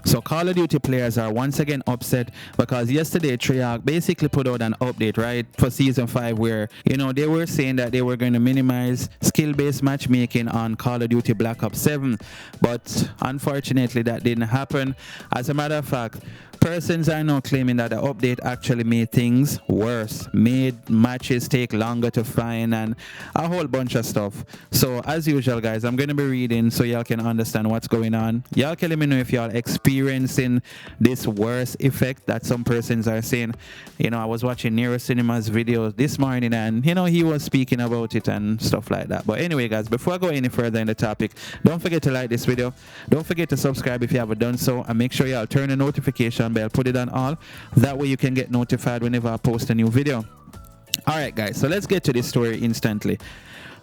So Call of Duty players are once again upset because yesterday Treyarch basically put out an update, right, for Season 5 where, they were saying that they were going to minimize skill-based matchmaking on Call of Duty Black Ops 7. But unfortunately that didn't happen. As a matter of fact, persons are now claiming that the update actually made things worse, made matches take longer to find, and a whole bunch of stuff. So as usual, guys, I'm going to be reading so y'all can understand what's going on. Y'all can let me know if y'all experiencing this worse effect that some persons are saying. I was watching Nero Cinema's video this morning, and he was speaking about it and stuff like that. But anyway, guys, before I go any further in the topic, don't forget to like this video, don't forget to subscribe if you haven't done so, and make sure y'all turn the notification bell, put it on all, that way you can get notified whenever I post a new video. Alright guys, so let's get to this story instantly.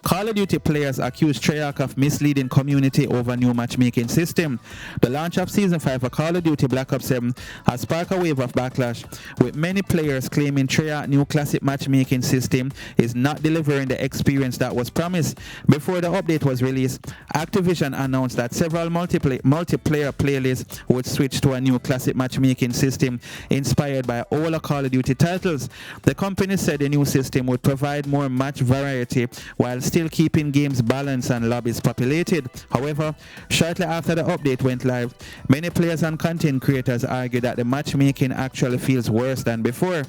Call of Duty players accuse Treyarch of misleading community over new matchmaking system. The launch of Season 5 for Call of Duty Black Ops 7 has sparked a wave of backlash, with many players claiming Treyarch's new classic matchmaking system is not delivering the experience that was promised. Before the update was released, Activision announced that several multiplayer playlists would switch to a new classic matchmaking system inspired by older Call of Duty titles. The company said the new system would provide more match variety while still keeping games balanced and lobbies populated. However, shortly after the update went live, many players and content creators argued that the matchmaking actually feels worse than before.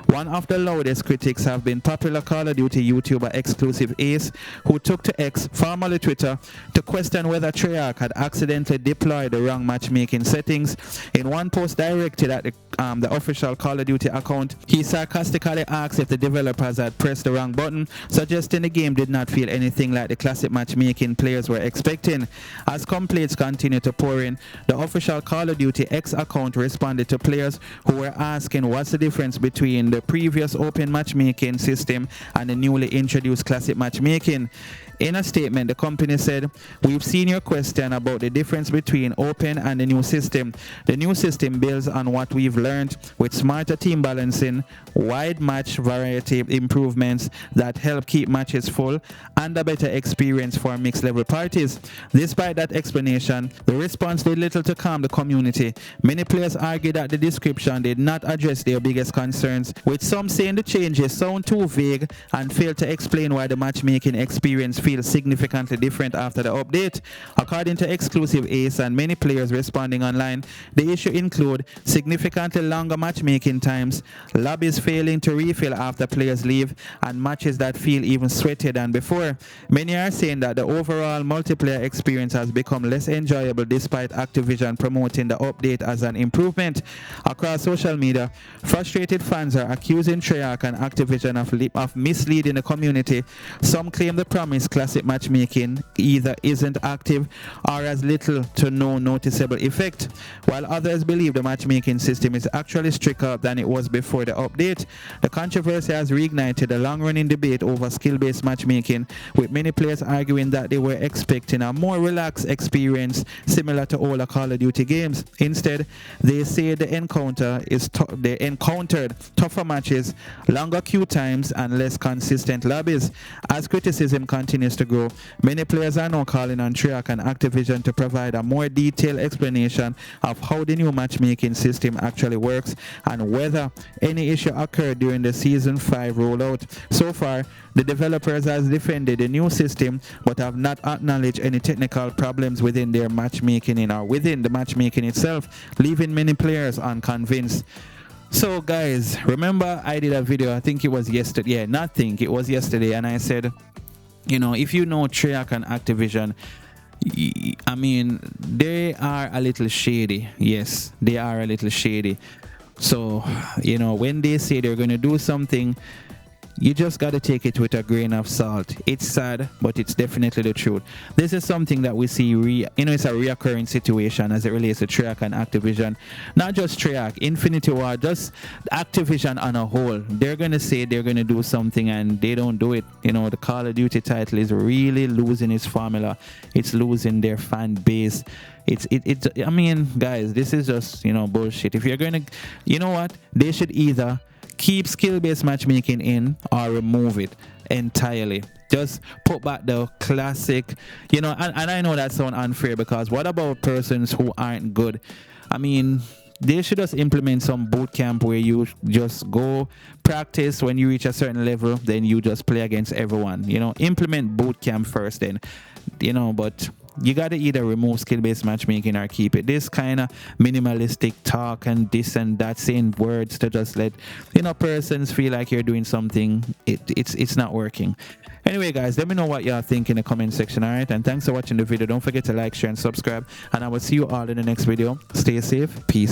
One of the loudest critics have been popular Call of Duty YouTuber Exclusive Ace, who took to X, formerly Twitter, to question whether Treyarch had accidentally deployed the wrong matchmaking settings. In one post directed at the official Call of Duty account, he sarcastically asked if the developers had pressed the wrong button, suggesting the game did not feel anything like the classic matchmaking players were expecting. As complaints continued to pour in, the official Call of Duty X account responded to players who were asking what's the difference between the previous open matchmaking system and the newly introduced classic matchmaking. In a statement, the company said, "We've seen your question about the difference between open and the new system. The new system builds on what we've learned with smarter team balancing, wide match variety improvements that help keep matches full, and a better experience for mixed level parties." Despite that explanation, the response did little to calm the community. Many players argued that the description did not address their biggest concerns, with some saying the changes sound too vague and failed to explain why the matchmaking experience feels significantly different after the update. According to Exclusive Ace and many players responding online, the issue include significantly longer matchmaking times, lobbies failing to refill after players leave, and matches that feel even sweatier than before. Many are saying that the overall multiplayer experience has become less enjoyable despite Activision promoting the update as an improvement. Across social media, frustrated fans are accusing Treyarch and Activision of misleading the community. Some claim the promised classic matchmaking either isn't active or has little to no noticeable effect, while others believe the matchmaking system is actually stricter than it was before the update. The controversy has reignited a long-running debate over skill-based matchmaking, with many players arguing that they were expecting a more relaxed experience similar to older Call of Duty games. Instead, they say they encountered tougher matches, longer queue times, and less consistent lobbies. As criticism continues to grow, many players are now calling on Treyarch and Activision to provide a more detailed explanation of how the new matchmaking system actually works and whether any issue occurred during the Season 5 rollout. So far, the developers have defended the new system but have not acknowledged any technical problems within their matchmaking or within the matchmaking itself, leaving many players unconvinced. So guys, remember I did a video, I think it was yesterday, it was yesterday, and I said, if you know Treyarch and Activision, I mean, they are a little shady. Yes, they are a little shady. So, when they say they're going to do something, you just got to take it with a grain of salt. It's sad, but it's definitely the truth. This is something that we see, it's a reoccurring situation as it relates to Treyarch and Activision. Not just Treyarch, Infinity Ward, just Activision on a whole. They're going to say they're going to do something and they don't do it. The Call of Duty title is really losing its formula. It's losing their fan base. I mean, guys, this is just, bullshit. If you're going to, they should either keep skill-based matchmaking in or remove it entirely. Just put back the classic, and I know that sounds unfair, because what about persons who aren't good I mean, they should just implement some boot camp where you just go practice. When you reach a certain level, then you just play against everyone. Implement boot camp first, then, but you got to either remove skill-based matchmaking or keep it. This kind of minimalistic talk and this and that, saying words to just let persons feel like you're doing something, it's not working. Anyway, guys, let me know what y'all think in the comment section. All right, and thanks for watching the video. Don't forget to like, share, and subscribe, and I will see you all in the next video. Stay safe. Peace.